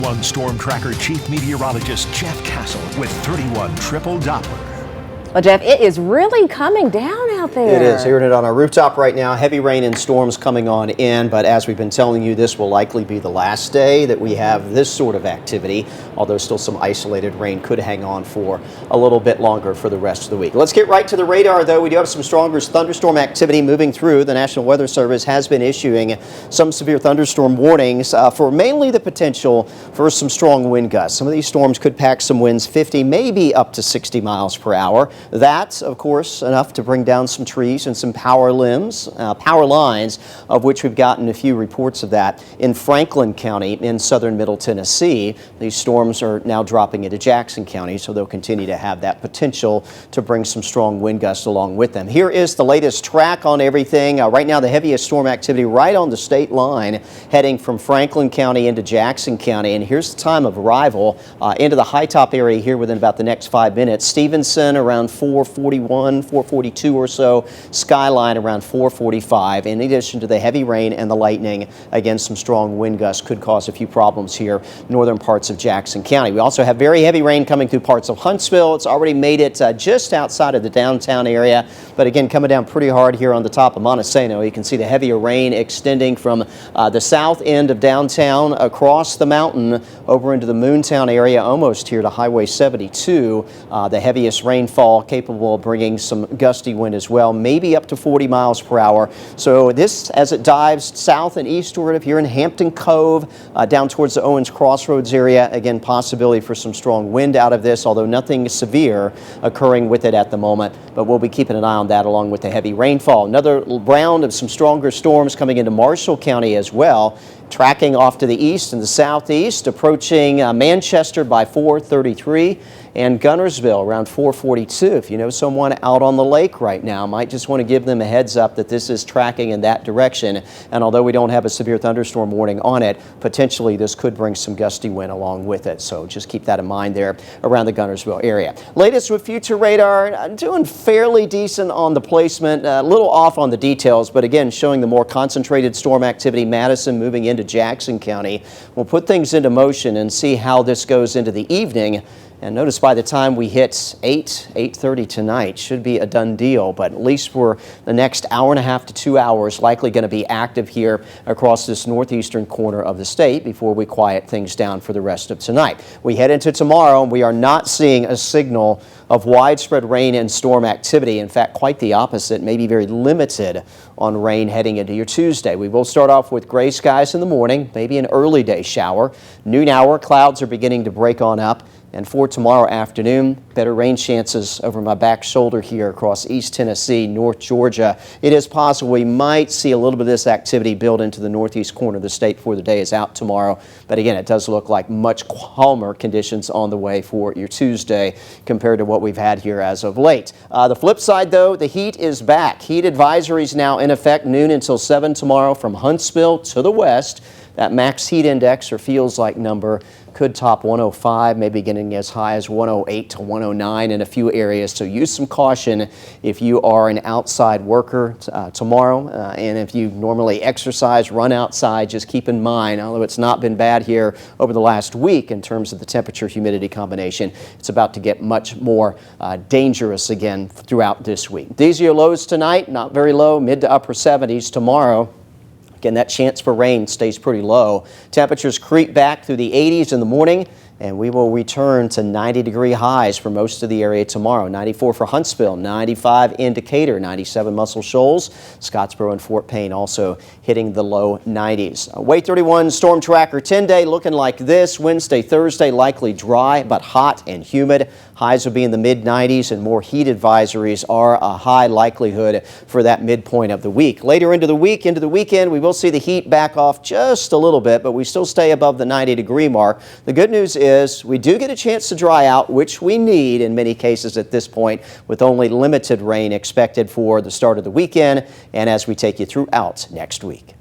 One Storm Tracker Chief Meteorologist Jeff Castle with 31 Triple Doppler. Well, Jeff, it is really coming down out there. It is. Hearing it on our rooftop right now. Heavy rain and storms coming on in, but as we've been telling you, this will likely be the last day that we have this sort of activity, although still some isolated rain could hang on for a little bit longer for the rest of the week. Let's get right to the radar, though. We do have some stronger thunderstorm activity moving through. The National Weather Service has been issuing some severe thunderstorm warnings for mainly the potential for some strong wind gusts. Some of these storms could pack some winds 50, maybe up to 60 miles per hour. That, of course, enough to bring down some trees and some power lines, of which we've gotten a few reports of that in Franklin County in southern Middle Tennessee. These storms are now dropping into Jackson County, so they'll continue to have that potential to bring some strong wind gusts along with them. Here is the latest track on everything. Right now, the heaviest storm activity right on the state line, heading from Franklin County into Jackson County. And here's the time of arrival into the high top area here within about the next 5 minutes. Stevenson around 441, 442 or so. Skyline around 445. In addition to the heavy rain and the lightning, again, some strong wind gusts could cause a few problems here, northern parts of Jackson County. We also have very heavy rain coming through parts of Huntsville. It's already made it just outside of the downtown area, but again, coming down pretty hard here on the top of Montesano. You can see the heavier rain extending from the south end of downtown across the mountain over into the Moontown area, almost here to Highway 72. The heaviest rainfall capable of bringing some gusty wind as well, maybe up to 40 miles per hour. So this, as it dives south and eastward of here in Hampton Cove, down towards the Owens Crossroads area, again, possibility for some strong wind out of this, although nothing severe occurring with it at the moment. But we'll be keeping an eye on that along with the heavy rainfall. Another round of some stronger storms coming into Marshall County as well, tracking off to the east and the southeast, approaching Manchester by 4:33 and Gunnersville around 4:42. If you know someone out on the lake right now, might just want to give them a heads up that this is tracking in that direction. And although we don't have a severe thunderstorm warning on it, potentially this could bring some gusty wind along with it. So just keep that in mind there around the Gunnersville area. Latest with Future Radar, doing fairly decent on the placement, a little off on the details, but again, showing the more concentrated storm activity. Madison moving into Jackson County. We'll put things into motion and see how this goes into the evening. And notice by the time we hit 8:30 tonight, should be a done deal, but at least for the next hour and a half to 2 hours, likely going to be active here across this northeastern corner of the state before we quiet things down for the rest of tonight. We head into tomorrow, and we are not seeing a signal of widespread rain and storm activity. In fact, quite the opposite, maybe very limited on rain heading into your Tuesday. We will start off with gray skies in the morning, maybe an early day shower. Noon hour, clouds are beginning to break on up. And for tomorrow afternoon, better rain chances over my back shoulder here across East Tennessee, North Georgia. It is possible we might see a little bit of this activity build into the northeast corner of the state before the day is out tomorrow. But again, it does look like much calmer conditions on the way for your Tuesday compared to what we've had here as of late. The flip side, though, the heat is back. Heat advisories now in effect noon until 7 tomorrow from Huntsville to the west. That max heat index or feels like number could top 105, maybe getting as high as 108 to 109 in a few areas. So use some caution if you are an outside worker tomorrow. And if you normally exercise, run outside, just keep in mind, although it's not been bad here over the last week in terms of the temperature-humidity combination, it's about to get much more dangerous again throughout this week. These are your lows tonight, not very low, mid to upper 70s tomorrow. Again, that chance for rain stays pretty low. Temperatures creep back through the 80s in the morning, and we will return to 90-degree highs for most of the area tomorrow. 94 for Huntsville, 95 in Decatur, 97 Muscle Shoals, Scottsboro and Fort Payne also hitting the low 90s. Wave 31 Storm Tracker 10-day looking like this. Wednesday, Thursday, likely dry but hot and humid. Highs will be in the mid-90s, and more heat advisories are a high likelihood for that midpoint of the week. Later into the week, into the weekend, we will see the heat back off just a little bit, but we still stay above the 90-degree mark. The good news is we do get a chance to dry out, which we need in many cases at this point, with only limited rain expected for the start of the weekend and as we take you throughout next week.